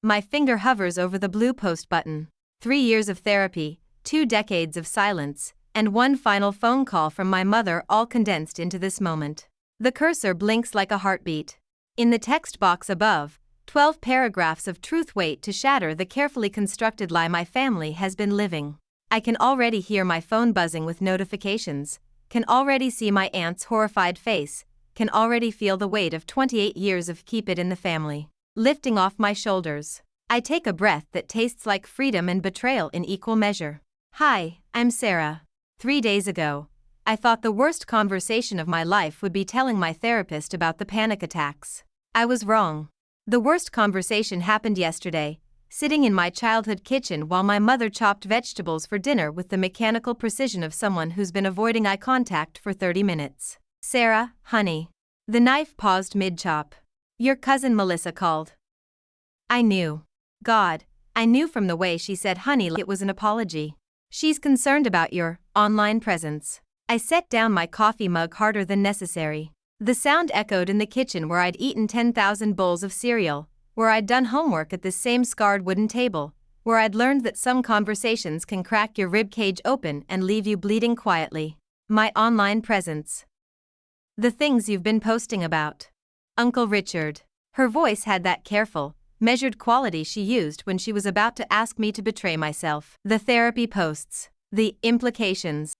My finger hovers over the blue post button. 3 years of therapy, 2 decades of silence, and one final phone call from my mother, all condensed into this moment. The cursor blinks like a heartbeat. In the text box above, 12 paragraphs of truth wait to shatter the carefully constructed lie my family has been living. I can already hear my phone buzzing with notifications, can already see my aunt's horrified face, can already feel the weight of 28 years of keep it in the family lifting off my shoulders. I take a breath that tastes like freedom and betrayal in equal measure. Hi, I'm Sarah. 3 days ago, I thought the worst conversation of my life would be telling my therapist about the panic attacks. I was wrong. The worst conversation happened yesterday, sitting in my childhood kitchen while my mother chopped vegetables for dinner with the mechanical precision of someone who's been avoiding eye contact for 30 minutes. Sarah, honey. The knife paused mid-chop. Your cousin Melissa called. I knew. God, I knew from the way she said honey it was an apology. She's concerned about your online presence. I set down my coffee mug harder than necessary. The sound echoed in the kitchen where I'd eaten 10,000 bowls of cereal, where I'd done homework at this same scarred wooden table, where I'd learned that some conversations can crack your rib cage open and leave you bleeding quietly. My online presence. The things you've been posting about. Uncle Richard. Her voice had that careful, measured quality she used when she was about to ask me to betray myself. The therapy posts. The implications,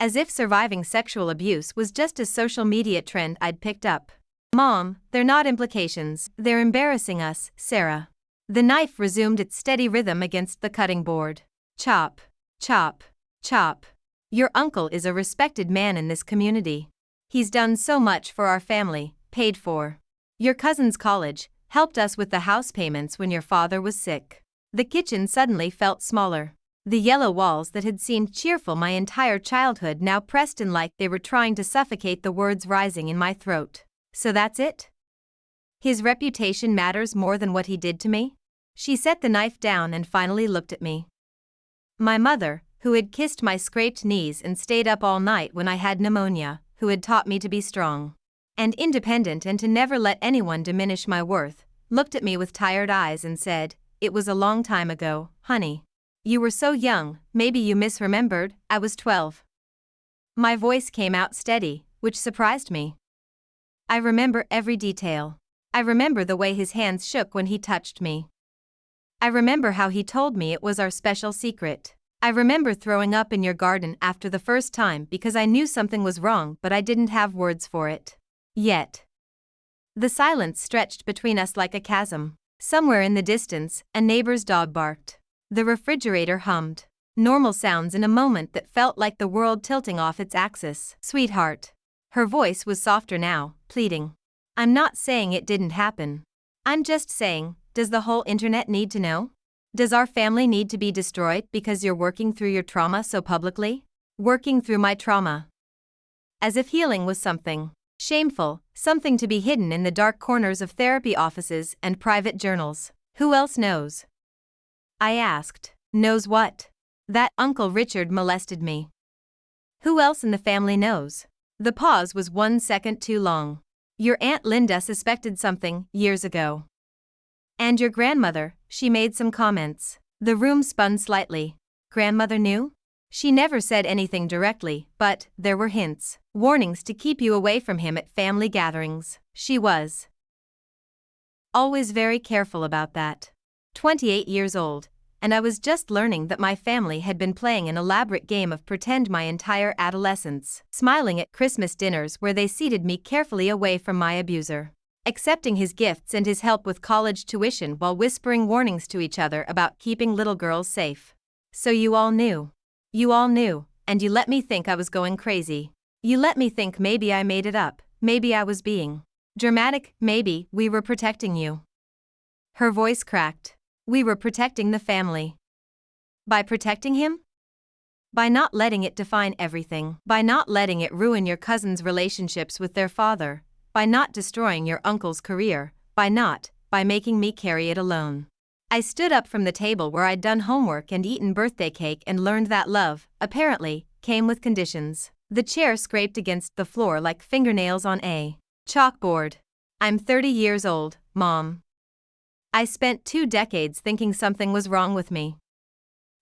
as if surviving sexual abuse was just a social media trend I'd picked up. Mom, they're not implications, they're embarrassing us, Sarah. The knife resumed its steady rhythm against the cutting board. Chop, chop, chop. Your uncle is a respected man in this community. He's done so much for our family, paid for your cousin's college, helped us with the house payments when your father was sick. The kitchen suddenly felt smaller. The yellow walls that had seemed cheerful my entire childhood now pressed in like they were trying to suffocate the words rising in my throat. So that's it? His reputation matters more than what he did to me? She set the knife down and finally looked at me. My mother, who had kissed my scraped knees and stayed up all night when I had pneumonia, who had taught me to be strong and independent and to never let anyone diminish my worth, looked at me with tired eyes and said, "It was a long time ago, honey. You were so young, maybe you misremembered, I was 12. My voice came out steady, which surprised me. I remember every detail. I remember the way his hands shook when he touched me. I remember how he told me it was our special secret. I remember throwing up in your garden after the first time because I knew something was wrong but I didn't have words for it. Yet. The silence stretched between us like a chasm. Somewhere in the distance, a neighbor's dog barked. The refrigerator hummed. Normal sounds in a moment that felt like the world tilting off its axis. Sweetheart. Her voice was softer now, pleading. I'm not saying it didn't happen. I'm just saying, does the whole internet need to know? Does our family need to be destroyed because you're working through your trauma so publicly? Working through my trauma. As if healing was something shameful, something to be hidden in the dark corners of therapy offices and private journals. Who else knows? I asked. Knows what? That Uncle Richard molested me. Who else in the family knows? The pause was 1 second too long. Your Aunt Linda suspected something years ago. And your grandmother, she made some comments. The room spun slightly. Grandmother knew? She never said anything directly, but there were hints, warnings to keep you away from him at family gatherings. She was always very careful about that. 28 years old, and I was just learning that my family had been playing an elaborate game of pretend my entire adolescence, smiling at Christmas dinners where they seated me carefully away from my abuser, accepting his gifts and his help with college tuition while whispering warnings to each other about keeping little girls safe. So you all knew. You all knew, and you let me think I was going crazy. You let me think maybe I made it up, maybe I was being dramatic, maybe we were protecting you. Her voice cracked. We were protecting the family. By protecting him? By not letting it define everything. By not letting it ruin your cousin's relationships with their father. By not destroying your uncle's career. By making me carry it alone. I stood up from the table where I'd done homework and eaten birthday cake and learned that love, apparently, came with conditions. The chair scraped against the floor like fingernails on a chalkboard. I'm 30 years old, Mom. I spent 2 decades thinking something was wrong with me.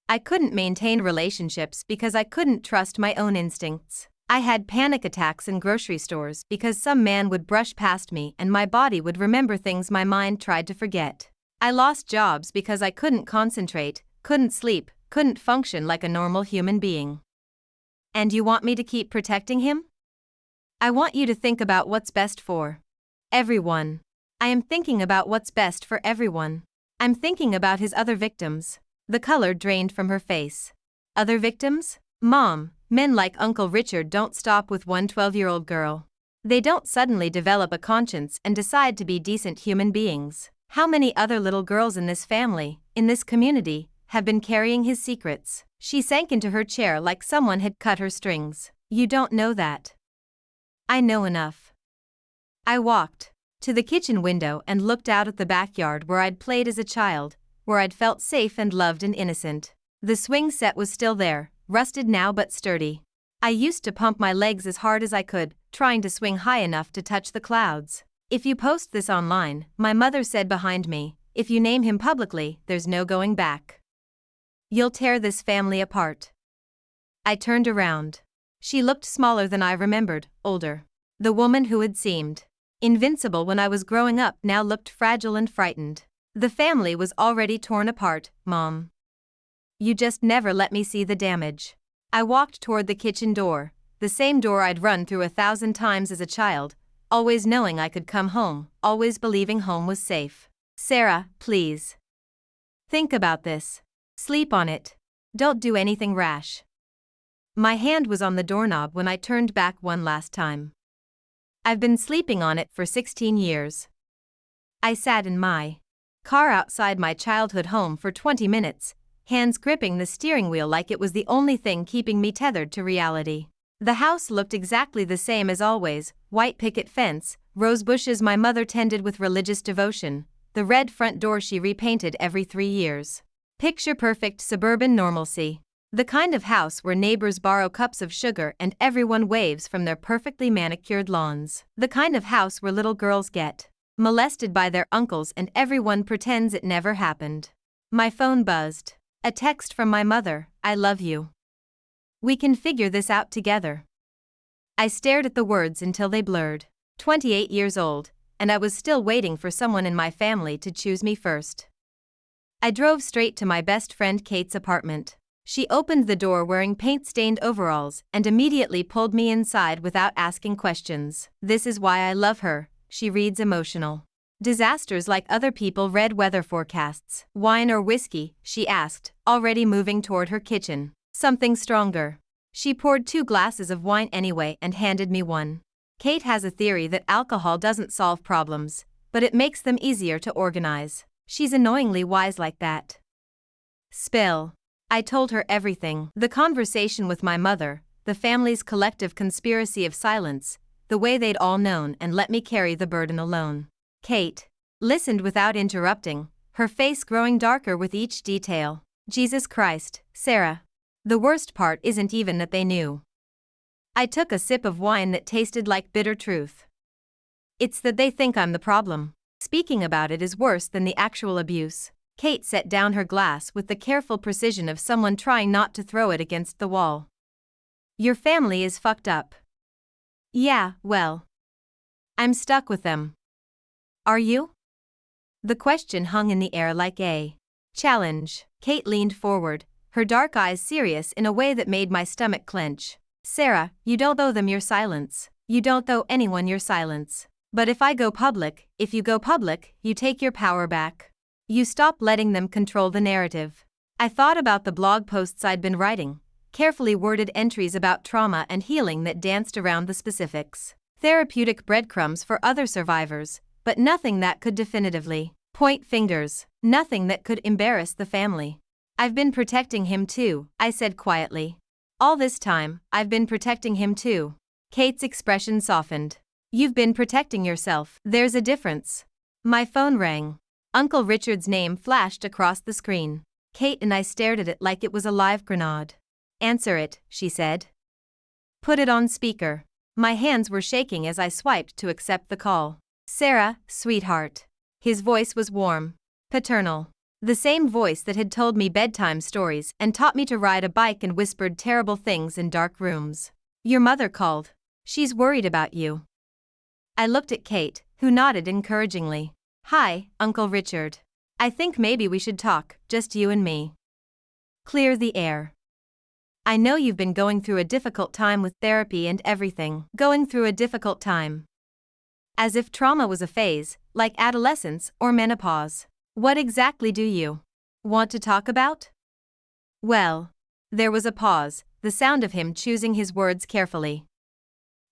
I couldn't maintain relationships because I couldn't trust my own instincts. I had panic attacks in grocery stores because some man would brush past me and my body would remember things my mind tried to forget. I lost jobs because I couldn't concentrate, couldn't sleep, couldn't function like a normal human being. And you want me to keep protecting him? I want you to think about what's best for everyone. I am thinking about what's best for everyone. I'm thinking about his other victims. The color drained from her face. Other victims? Mom, men like Uncle Richard don't stop with one 12-year-old girl. They don't suddenly develop a conscience and decide to be decent human beings. How many other little girls in this family, in this community, have been carrying his secrets? She sank into her chair like someone had cut her strings. You don't know that. I know enough. I walked to the kitchen window and looked out at the backyard where I'd played as a child, where I'd felt safe and loved and innocent. The swing set was still there, rusted now but sturdy. I used to pump my legs as hard as I could, trying to swing high enough to touch the clouds. If you post this online, my mother said behind me, if you name him publicly, there's no going back. You'll tear this family apart. I turned around. She looked smaller than I remembered, older. The woman who had seemed invincible when I was growing up now looked fragile and frightened. The family was already torn apart, Mom. You just never let me see the damage. I walked toward the kitchen door, the same door I'd run through 1,000 times as a child, always knowing I could come home, always believing home was safe. Sarah, please. Think about this. Sleep on it. Don't do anything rash. My hand was on the doorknob when I turned back one last time. I've been sleeping on it for 16 years. I sat in my car outside my childhood home for 20 minutes, hands gripping the steering wheel like it was the only thing keeping me tethered to reality. The house looked exactly the same as always, white picket fence, rose bushes my mother tended with religious devotion, the red front door she repainted every 3 years. Picture perfect suburban normalcy. The kind of house where neighbors borrow cups of sugar and everyone waves from their perfectly manicured lawns. The kind of house where little girls get molested by their uncles and everyone pretends it never happened. My phone buzzed. A text from my mother, I love you. We can figure this out together. I stared at the words until they blurred. 28 years old, and I was still waiting for someone in my family to choose me first. I drove straight to my best friend Kate's apartment. She opened the door wearing paint-stained overalls and immediately pulled me inside without asking questions. This is why I love her, she reads emotional. Disasters like other people read weather forecasts. Wine or whiskey, she asked, already moving toward her kitchen. Something stronger. She poured 2 glasses of wine anyway and handed me one. Kate has a theory that alcohol doesn't solve problems, but it makes them easier to organize. She's annoyingly wise like that. Spill. I told her everything. The conversation with my mother, the family's collective conspiracy of silence, the way they'd all known and let me carry the burden alone. Kate listened without interrupting, her face growing darker with each detail. Jesus Christ, Sarah. The worst part isn't even that they knew. I took a sip of wine that tasted like bitter truth. It's that they think I'm the problem. Speaking about it is worse than the actual abuse. Kate set down her glass with the careful precision of someone trying not to throw it against the wall. Your family is fucked up. Yeah, well. I'm stuck with them. Are you? The question hung in the air like a challenge. Kate leaned forward, her dark eyes serious in a way that made my stomach clench. Sarah, you don't owe them your silence. You don't owe anyone your silence. But if you go public, you take your power back. You stop letting them control the narrative. I thought about the blog posts I'd been writing, carefully worded entries about trauma and healing that danced around the specifics. Therapeutic breadcrumbs for other survivors, but nothing that could definitively point fingers, nothing that could embarrass the family. I've been protecting him too, I said quietly. All this time, I've been protecting him too. Kate's expression softened. You've been protecting yourself. There's a difference. My phone rang. Uncle Richard's name flashed across the screen. Kate and I stared at it like it was a live grenade. Answer it, she said. Put it on speaker. My hands were shaking as I swiped to accept the call. Sarah, sweetheart. His voice was warm. Paternal. The same voice that had told me bedtime stories and taught me to ride a bike and whispered terrible things in dark rooms. Your mother called. She's worried about you. I looked at Kate, who nodded encouragingly. Hi, Uncle Richard. I think maybe we should talk, just you and me. Clear the air. I know you've been going through a difficult time with therapy and everything. Going through a difficult time. As if trauma was a phase, like adolescence or menopause. What exactly do you want to talk about? Well, there was a pause, the sound of him choosing his words carefully.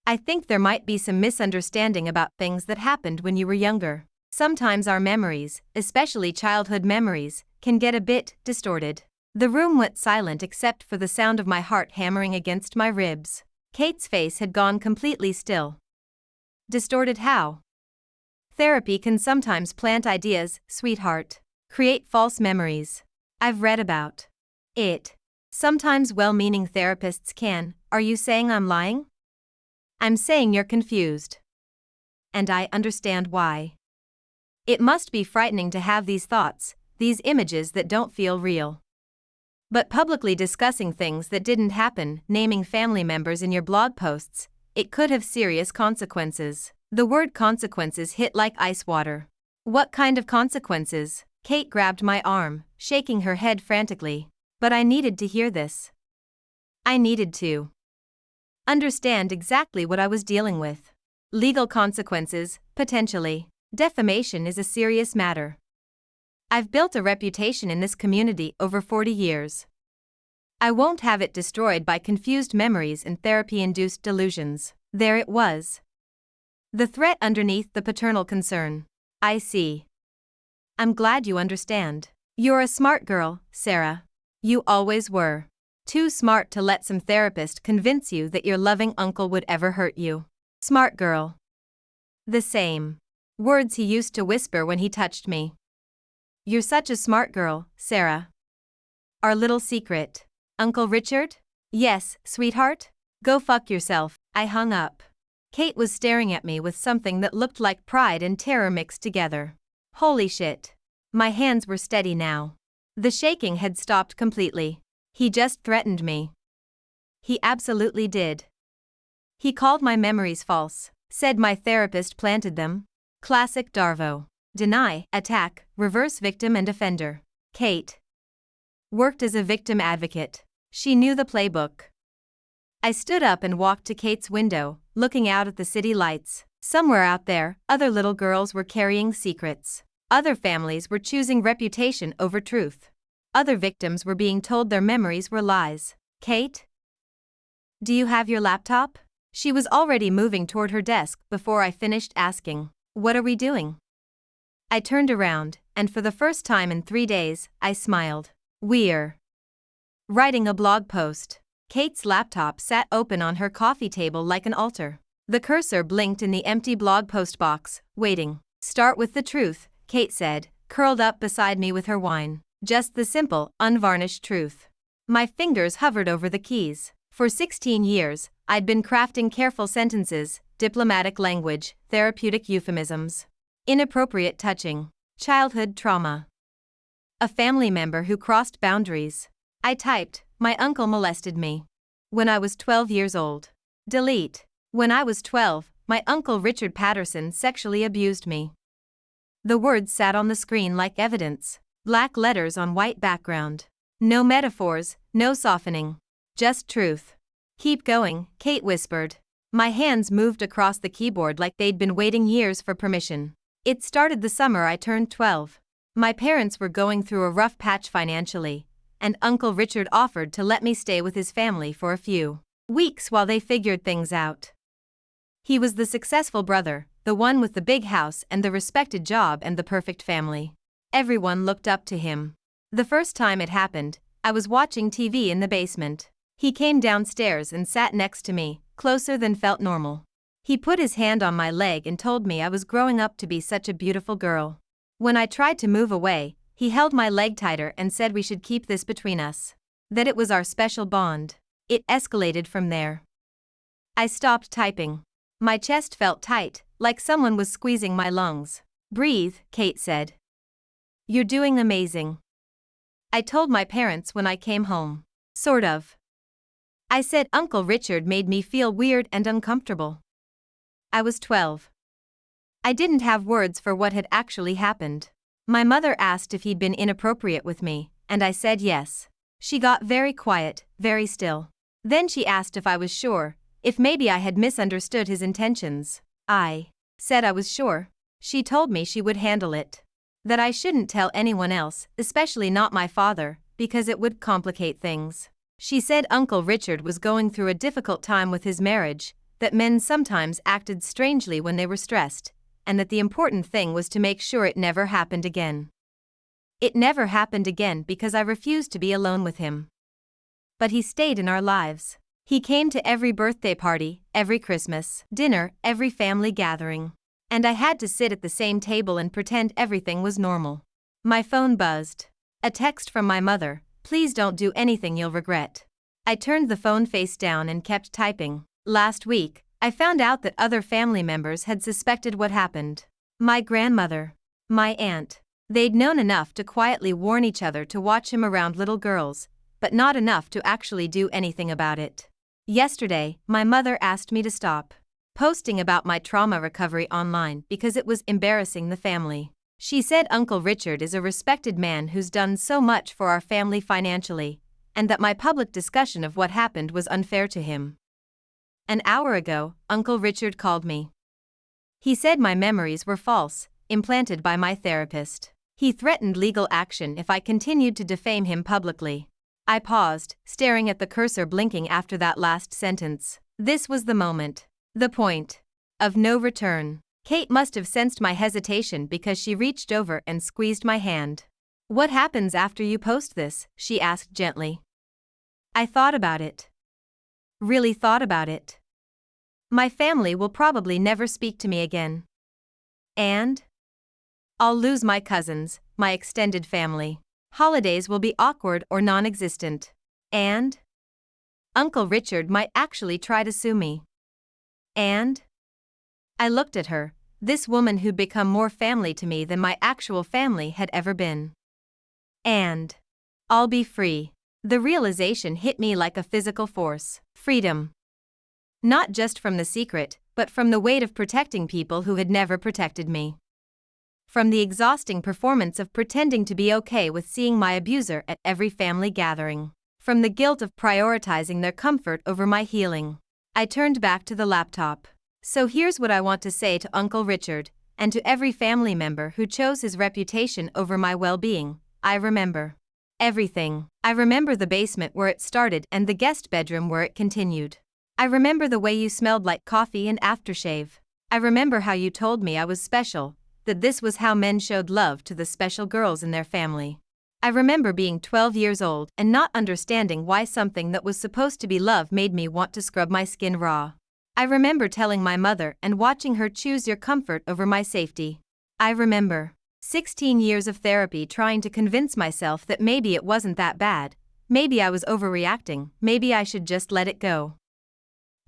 I think there might be some misunderstanding about things that happened when you were younger. Sometimes our memories, especially childhood memories, can get a bit distorted. The room went silent except for the sound of my heart hammering against my ribs. Kate's face had gone completely still. Distorted how? Therapy can sometimes plant ideas, sweetheart. Create false memories. I've read about it. Sometimes well-meaning therapists can. Are you saying I'm lying? I'm saying you're confused. And I understand why. It must be frightening to have these thoughts, these images that don't feel real. But publicly discussing things that didn't happen, naming family members in your blog posts, it could have serious consequences. The word consequences hit like ice water. What kind of consequences? Kate grabbed my arm, shaking her head frantically. But I needed to hear this. I needed to understand exactly what I was dealing with. Legal consequences, potentially. Defamation is a serious matter. I've built a reputation in this community over 40 years. I won't have it destroyed by confused memories and therapy-induced delusions. There it was. The threat underneath the paternal concern. I see. I'm glad you understand. You're a smart girl, Sarah. You always were. Too smart to let some therapist convince you that your loving uncle would ever hurt you. Smart girl. The same words he used to whisper when he touched me. You're such a smart girl, Sarah. Our little secret. Uncle Richard? Yes, sweetheart? Go fuck yourself. I hung up. Kate was staring at me with something that looked like pride and terror mixed together. Holy shit. My hands were steady now. The shaking had stopped completely. He just threatened me. He absolutely did. He called my memories false, said my therapist planted them. Classic Darvo. Deny, attack, reverse victim and offender. Kate worked as a victim advocate. She knew the playbook. I stood up and walked to Kate's window, looking out at the city lights. Somewhere out there, other little girls were carrying secrets. Other families were choosing reputation over truth. Other victims were being told their memories were lies. Kate? Do you have your laptop? She was already moving toward her desk before I finished asking, what are we doing? I turned around, and for the first time in 3 days, I smiled. We're writing a blog post. Kate's laptop sat open on her coffee table like an altar. The cursor blinked in the empty blog post box, waiting. Start with the truth, Kate said, curled up beside me with her wine. Just the simple, unvarnished truth. My fingers hovered over the keys. For 16 years, I'd been crafting careful sentences, diplomatic language, therapeutic euphemisms. Inappropriate touching. Childhood trauma. A family member who crossed boundaries. I typed, my uncle molested me. When I was 12 years old. Delete. When I was 12, my uncle Richard Patterson sexually abused me. The words sat on the screen like evidence. Black letters on white background. No metaphors, no softening. Just truth. Keep going, Kate whispered. My hands moved across the keyboard like they'd been waiting years for permission. It started the summer I turned 12. My parents were going through a rough patch financially, and Uncle Richard offered to let me stay with his family for a few weeks while they figured things out. He was the successful brother, the one with the big house and the respected job and the perfect family. Everyone looked up to him. The first time it happened, I was watching TV in the basement. He came downstairs and sat next to me, closer than felt normal. He put his hand on my leg and told me I was growing up to be such a beautiful girl. When I tried to move away, he held my leg tighter and said we should keep this between us. That it was our special bond. It escalated from there. I stopped typing. My chest felt tight, like someone was squeezing my lungs. Breathe, Kate said. You're doing amazing. I told my parents when I came home. Sort of. I said Uncle Richard made me feel weird and uncomfortable. I was 12. I didn't have words for what had actually happened. My mother asked if he'd been inappropriate with me, and I said yes. She got very quiet, very still. Then she asked if I was sure, if maybe I had misunderstood his intentions. I said I was sure. She told me she would handle it. That I shouldn't tell anyone else, especially not my father, because it would complicate things. She said Uncle Richard was going through a difficult time with his marriage, that men sometimes acted strangely when they were stressed, and that the important thing was to make sure it never happened again. It never happened again because I refused to be alone with him. But he stayed in our lives. He came to every birthday party, every Christmas dinner, every family gathering. And I had to sit at the same table and pretend everything was normal. My phone buzzed. A text from my mother, "Please don't do anything you'll regret." I turned the phone face down and kept typing. Last week, I found out that other family members had suspected what happened. My grandmother, my aunt. They'd known enough to quietly warn each other to watch him around little girls, but not enough to actually do anything about it. Yesterday, my mother asked me to stop posting about my trauma recovery online because it was embarrassing the family. She said Uncle Richard is a respected man who's done so much for our family financially, and that my public discussion of what happened was unfair to him. An hour ago, Uncle Richard called me. He said my memories were false, implanted by my therapist. He threatened legal action if I continued to defame him publicly. I paused, staring at the cursor blinking after that last sentence. This was the moment. The point of no return. Kate must have sensed my hesitation because she reached over and squeezed my hand. "What happens after you post this?" she asked gently. I thought about it. Really thought about it. My family will probably never speak to me again. And I'll lose my cousins, my extended family. Holidays will be awkward or non-existent. And Uncle Richard might actually try to sue me. And I looked at her, this woman who'd become more family to me than my actual family had ever been. And I'll be free. The realization hit me like a physical force. Freedom. Not just from the secret, but from the weight of protecting people who had never protected me. From the exhausting performance of pretending to be okay with seeing my abuser at every family gathering. From the guilt of prioritizing their comfort over my healing. I turned back to the laptop. So here's what I want to say to Uncle Richard, and to every family member who chose his reputation over my well-being. I remember everything. I remember the basement where it started and the guest bedroom where it continued. I remember the way you smelled like coffee and aftershave. I remember how you told me I was special, that this was how men showed love to the special girls in their family. I remember being 12 years old and not understanding why something that was supposed to be love made me want to scrub my skin raw. I remember telling my mother and watching her choose your comfort over my safety. I remember 16 years of therapy trying to convince myself that maybe it wasn't that bad, maybe I was overreacting, maybe I should just let it go.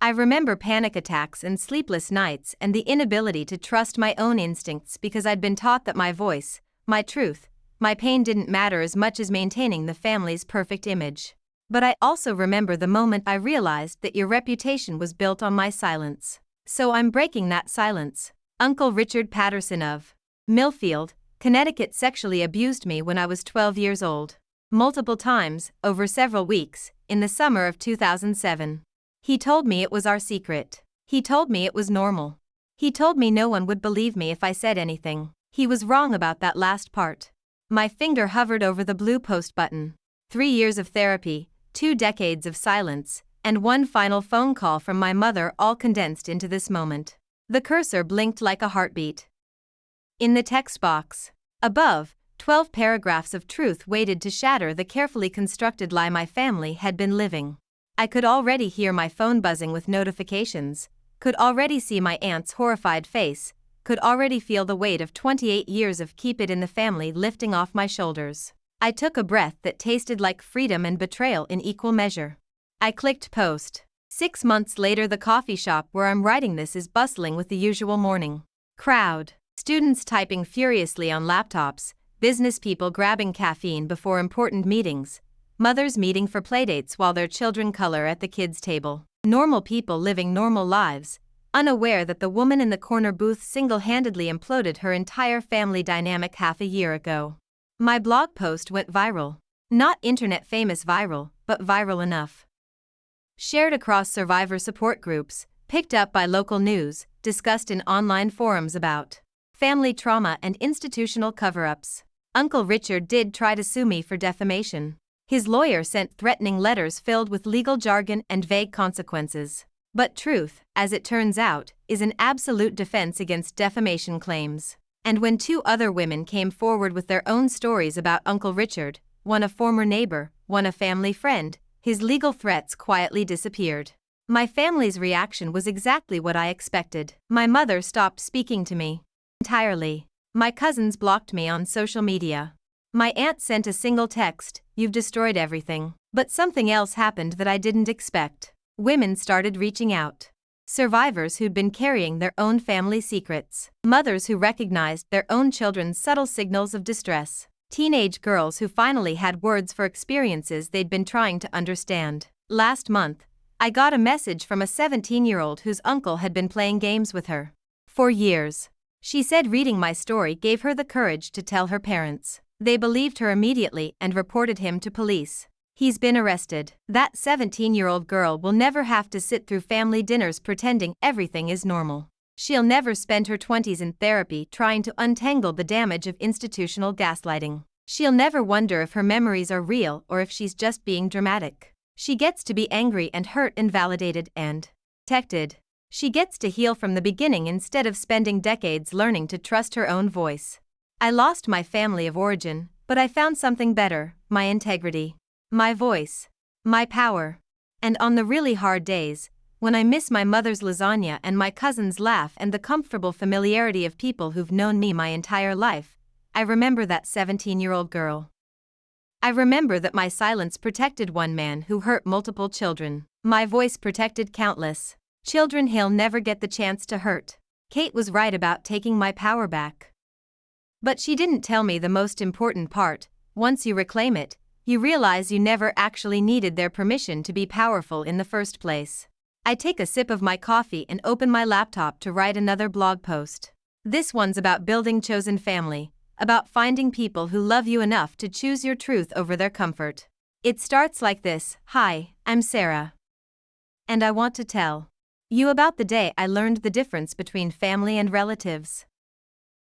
I remember panic attacks and sleepless nights and the inability to trust my own instincts because I'd been taught that my voice, my truth, my pain didn't matter as much as maintaining the family's perfect image. But I also remember the moment I realized that your reputation was built on my silence. So I'm breaking that silence. Uncle Richard Patterson of Millfield, Connecticut sexually abused me when I was 12 years old. Multiple times, over several weeks, in the summer of 2007. He told me it was our secret. He told me it was normal. He told me no one would believe me if I said anything. He was wrong about that last part. My finger hovered over the blue post button. 3 years of therapy, 2 decades of silence, and one final phone call from my mother all condensed into this moment. The cursor blinked like a heartbeat. In the text box above, 12 paragraphs of truth waited to shatter the carefully constructed lie my family had been living. I could already hear my phone buzzing with notifications, could already see my aunt's horrified face, could already feel the weight of 28 years of keep it in the family lifting off my shoulders. I took a breath that tasted like freedom and betrayal in equal measure. I clicked post. 6 months later, the coffee shop where I'm writing this is bustling with the usual morning crowd. Students typing furiously on laptops, business people grabbing caffeine before important meetings, mothers meeting for playdates while their children color at the kids' table. Normal people living normal lives, unaware that the woman in the corner booth single-handedly imploded her entire family dynamic half a year ago. My blog post went viral. Not internet-famous viral, but viral enough. Shared across survivor support groups, picked up by local news, discussed in online forums about family trauma and institutional cover-ups. Uncle Richard did try to sue me for defamation. His lawyer sent threatening letters filled with legal jargon and vague consequences. But truth, as it turns out, is an absolute defense against defamation claims. And when two other women came forward with their own stories about Uncle Richard, one a former neighbor, one a family friend, his legal threats quietly disappeared. My family's reaction was exactly what I expected. My mother stopped speaking to me entirely. My cousins blocked me on social media. My aunt sent a single text, "You've destroyed everything." But something else happened that I didn't expect. Women started reaching out. Survivors who'd been carrying their own family secrets. Mothers who recognized their own children's subtle signals of distress. Teenage girls who finally had words for experiences they'd been trying to understand. Last month, I got a message from a 17-year-old whose uncle had been playing games with her for years. She said reading my story gave her the courage to tell her parents. They believed her immediately and reported him to police. He's been arrested. That 17-year-old girl will never have to sit through family dinners pretending everything is normal. She'll never spend her 20s in therapy trying to untangle the damage of institutional gaslighting. She'll never wonder if her memories are real or if she's just being dramatic. She gets to be angry and hurt and validated and protected. She gets to heal from the beginning instead of spending decades learning to trust her own voice. I lost my family of origin, but I found something better: my integrity, my voice, my power. And on the really hard days, when I miss my mother's lasagna and my cousin's laugh and the comfortable familiarity of people who've known me my entire life, I remember that 17-year-old girl. I remember that my silence protected one man who hurt multiple children. My voice protected countless children he'll never get the chance to hurt. Kate was right about taking my power back. But she didn't tell me the most important part: once you reclaim it, you realize you never actually needed their permission to be powerful in the first place. I take a sip of my coffee and open my laptop to write another blog post. This one's about building chosen family, about finding people who love you enough to choose your truth over their comfort. It starts like this: "Hi, I'm Sarah. And I want to tell you about the day I learned the difference between family and relatives."